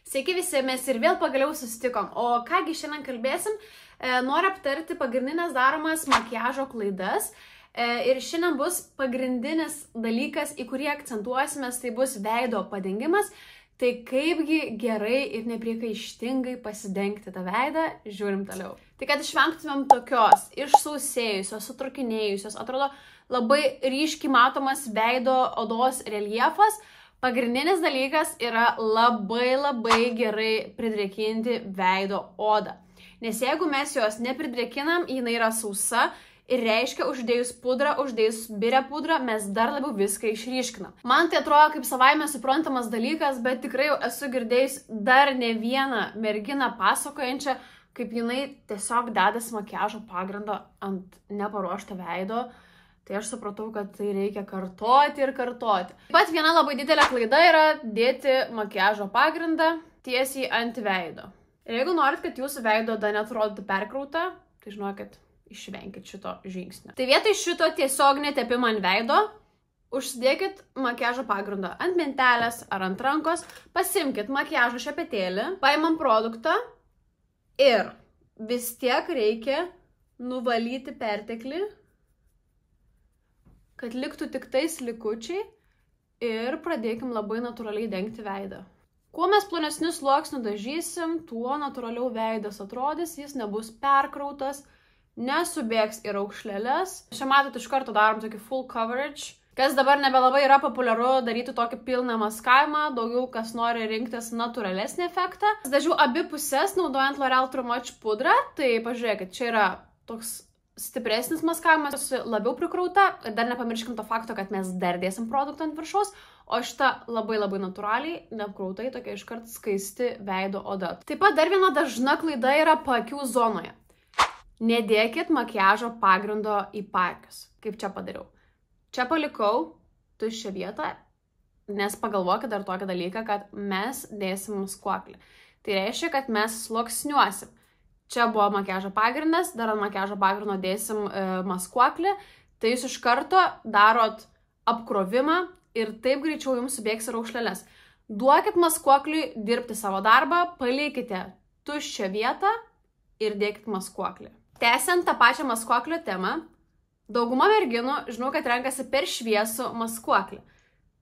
Sveiki visi, mes ir vėl pagaliau susitikom. O kągi šiandien kalbėsim, noriu aptarti pagrindinės daromas makiažo klaidas. Ir šiandien bus pagrindinis dalykas, į kurį akcentuosime, tai bus veido padengimas. Tai kaipgi gerai ir nepriekaištingai pasidengti tą veidą, žiūrim toliau. Tai kad išvengtumėm tokios išsausėjusios, sutrukinėjusios, atrodo labai ryškiai matomas veido odos reljefas, pagrindinis dalykas yra labai gerai pridrėkinti veido odą. Nes jeigu mes jos nepridrėkinam, jinai yra sausa ir reiškia, uždėjus pudrą, uždėjus birę pudrą, mes dar labiau viską išryškinam. Man tai atrodo kaip savaime suprantamas dalykas, bet tikrai jau esu girdėjus dar ne vieną merginą pasakojančią, kaip jinai tiesiog dedasi makiažo pagrindą ant neparuošto veido. Tai aš supratau, kad tai reikia kartoti ir kartoti. Taip pat viena labai didelė klaida yra dėti makiažo pagrindą tiesiai ant veido. Ir jeigu norit, kad jūsų veido oda neatrodytų perkrauta, tai žinokit, išvenkit šito žingsnio. Tai vietoj šito tiesiog netepimo ant veido, užsidėkit makiažo pagrindą ant mentelės ar ant rankos, pasimkit makiažo šepetėlį, paimam produktą ir vis tiek reikia nuvalyti perteklį, kad liktų tik tais likučiai ir pradėkim labai natūraliai dengti veidą. Kuo mes plonesnių sluoksnių dažysim, tuo natūraliau veidas atrodys, jis nebus perkrautas, nesubėgs į raukšleles. Čia matot, iš karto darom tokį full coverage, kas dabar nebelabai yra populiaru daryti tokį pilną maskavimą, daugiau kas nori rinktis natūralesnį efektą. Dažiau abi pusės naudojant L'Oreal True Match pudrą, tai pažiūrėkit, čia yra toks stipresnis maskavimas, labiau prikrauta. Ir dar nepamirškim to fakto, kad mes dar dėsim produktą ant viršaus, o šita labai natūraliai, neapkrautai, tokia iškart skaisti veido oda. Taip pat dar viena dažna klaida yra paakių zonoje. Nedėkit makiažo pagrindo į paakius. Kaip čia padariau? Čia palikau tuščią vietą, nes pagalvokit dar tokį dalyką, kad mes dėsim maskuoklį. Tai reiškia, kad mes sluoksniuosim. Čia buvo makiažo pagrindas, dar ant makiažo pagrindo dėsim maskuoklį, tai jūs iš karto darot apkrovimą ir taip greičiau jums subėgs raukšleles. Duokit maskuokliui dirbti savo darbą, palikite tuščią vietą ir dėkit maskuoklį. Tęsiant tą pačią maskuoklio temą, dauguma merginų, žinau, kad renkasi per šviesų maskuoklį.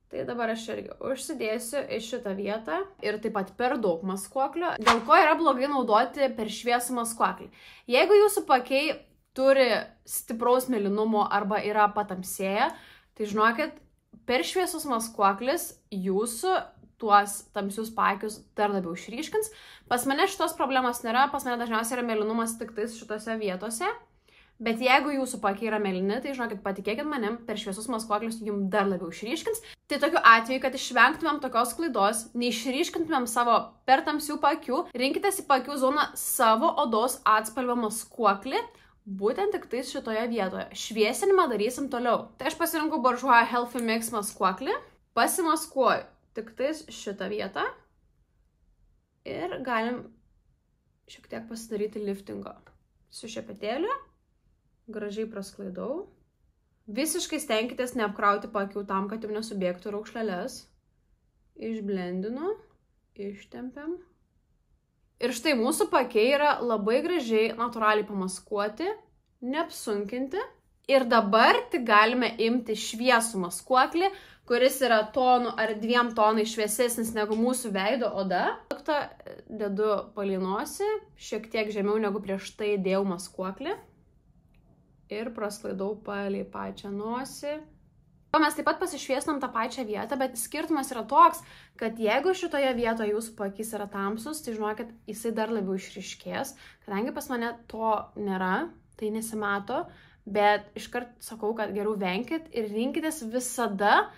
Tai dabar aš irgi užsidėsiu į šitą vietą ir taip pat per daug maskuoklio. Dėl ko yra blogai naudoti per šviesų maskuoklį? Jeigu jūsų paakiai turi stipraus mėlynumo arba yra patamsėję, tai žinokit, per šviesus maskuoklis jūsų tuos tamsius paakius dar labiau išryškins. Pas mane šitos problemos nėra, pas mane dažniausiai yra mėlynumas tik tais šitose vietose. Bet jeigu jūsų paakiai yra mėlyni, tai žinokit, patikėkit manim, per šviesus maskuoklius jums dar labiau išryškins. Tai tokiu atveju, kad išvengtumėm tokios klaidos, neišryškintumėm savo per tamsių paakių, rinkitės į paakių zoną savo odos atspalvio maskuoklį, būtent tik tais šitoje vietoje. Šviesinimą darysim toliau. Tai aš pasirinkau Bourjois Healthy Mix maskuoklį, pasimaskuoju tik tais šitą vietą ir galim šiek tiek pasidaryti liftingo su šepetėliu. Gražiai prasklaidau. Visiškai stenkitės neapkrauti paakių tam, kad jums nesubėgtų raukšleles. Išblendinu, ištempiam. Ir štai mūsų paakiai yra labai gražiai natūraliai pamaskuoti, neapsunkinti. Ir dabar tik galime imti šviesų maskuoklį, kuris yra tonų ar 2 tonai šviesesnis negu mūsų veido oda. Dedu palei nosį, šiek tiek žemiau negu prieš tai dėjau maskuoklį. Ir prasklaidau palei pačią nosį. Mes taip pat pasišviesnam tą pačią vietą, bet skirtumas yra toks, kad jeigu šitoje vietoje jūsų paakys yra tamsus, tai žinokit, jisai dar labiau išryškės. Kadangi pas mane to nėra, tai nesimato, bet iškart sakau, kad geriau venkit ir rinkitės visada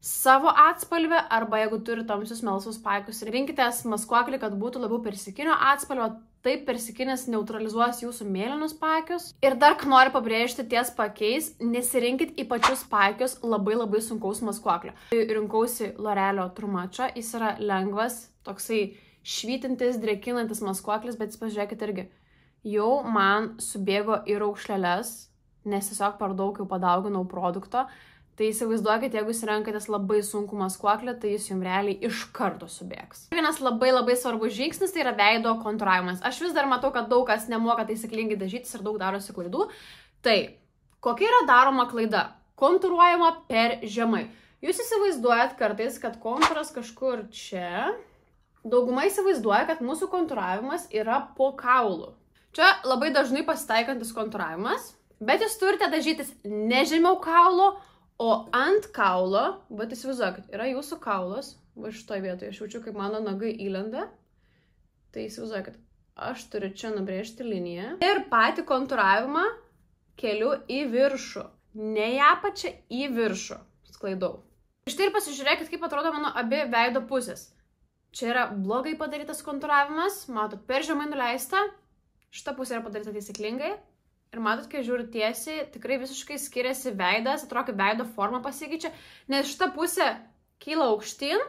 savo atspalvę, arba jeigu turi tamsius melsvus paakius, rinkitės maskuoklį, kad būtų labiau persikinio atspalvio. Taip persikinis neutralizuos jūsų mėlynus paakius. Ir dar noriu pabrėžti ties paakiais, nesirinkit į pačius paakius labai sunkaus maskuoklio. Rinkausi L'Orealio True Match'ą, jis yra lengvas, toksai švytintis, drėkinantis maskuoklis, bet jūs pažiūrėkit irgi, jau man subėgo į raukšleles, nes tiesiog per daug jau padauginau produkto. Tai įsivaizduokit, jeigu jūs renkatės labai sunkų maskuoklį, tai jis jums realiai iš karto subėgs. Vienas labai svarbus žingsnis tai yra veido kontūravimas. Aš vis dar matau, kad daug kas nemoka taisyklingai dažytis ir daug darosi klaidų. Tai, kokia yra daroma klaida? Kontūruojama per žemai. Jūs įsivaizduojat kartais, kad kontūras kažkur čia. Dauguma įsivaizduoja, kad mūsų kontūravimas yra po kaulu. Čia labai dažnai pasitaikantis kontūravimas, bet jūs turite dažytis ne žemiau kaulo, o ant kaulo, bet įsivaizduokit, yra jūsų kaulas, va šitoje vietoje, aš jaučiu, kaip mano nagai įlenda, tai įsivaizduokit, aš turiu čia nubrėžti liniją ir patį kontūravimą keliu į viršų, ne į apačią, į viršų, sklaidau. Štai ir pasižiūrėkit, kaip atrodo mano abi veido pusės. Čia yra blogai padarytas kontūravimas, matot, per žemai nuleista, šita pusė yra padaryta taisyklingai. Ir matot, kai žiūriu tiesiai, tikrai visiškai skiriasi veidas, atrodo, kaip veido forma pasikeičia, nes šita pusė kyla aukštyn,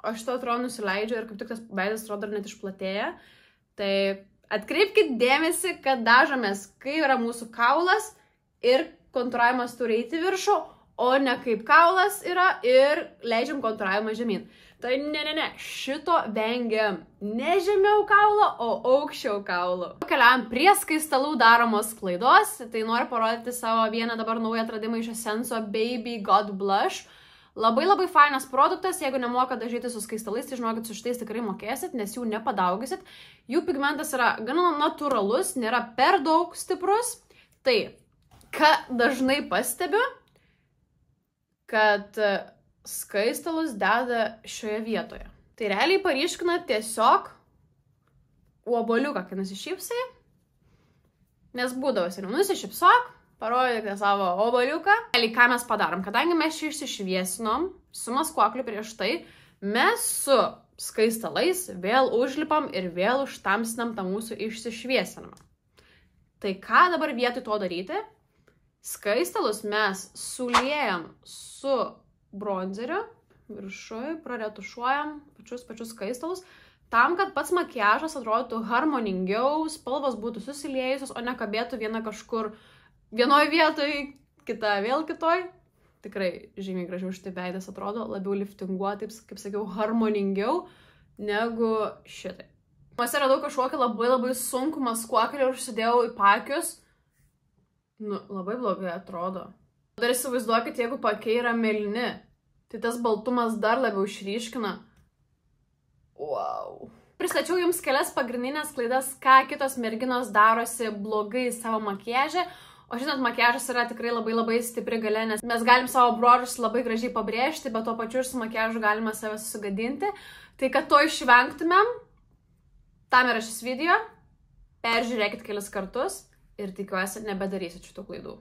o šita atrodo nusileidžia ir kaip tik tas veidas atrodo net išplatėja. Tai atkreipkite dėmesį, kad dažomės, kai yra mūsų kaulas ir kontūravimas turi eiti viršų, o ne kaip kaulas yra ir leidžiam kontūravimą žemyn. Tai ne, šito vengiam ne žemiau kaulo, o aukščiau kaulo. Keliaujam prie skaistalų daromos klaidos, tai noriu parodyti savo vieną dabar naują atradimą iš Essenso Baby God Blush. Labai fainas produktas, jeigu nemoka dažyti su skaistalais, tai žinokit, su šitais tikrai mokėsit, nes jų nepadaugysit. Jų pigmentas yra gana natūralus, nėra per daug stiprus. Tai, ką dažnai pastebiu, kad skaistalus deda šioje vietoje. Tai realiai paryškina tiesiog obuoliuką, kai nusišypsai, nes būdavo seniau, nusišypsok, parodykite savo obuoliuką. Realiai ką mes padarom, kadangi mes šį išsišviesinom su maskuokliu prieš tai, mes su skaistalais vėl užlipam ir vėl užtamsinam tą mūsų išsišviesinimą. Tai ką dabar vietoj to daryti? Skaistalus mes suliejam su bronzeriu, viršui, praretušuojam pačius skaistalus, tam, kad pats makiažas atrodytų harmoningiau, spalvos būtų susiliejusios, o ne kabėtų viena kažkur vienoj vietoj, kita vėl kitoj. Tikrai žymiai gražiau šitai veidas atrodo, labiau liftinguoti, kaip sakiau, harmoningiau negu šitai. Mas radau kažkokį labai sunkų maskuoklį ir užsidėjau į paakius. Labai blogai atrodo. Dar įsivaizduokit, jeigu paakiai yra mėlyni, tai tas baltumas dar labiau išryškina. Wow. Pristačiau jums kelias pagrindinės klaidas, ką kitos merginos darosi blogai savo makiaže. O žinot, makiažas yra tikrai labai stipri galia, nes mes galim savo bruožus labai gražiai pabrėžti, bet tuo pačiu ir su makiažu galima save susigadinti. Tai kad to išvengtumėm, tam yra šis video. Peržiūrėkit kelis kartus ir tikiuosi nebedarysit šitų klaidų.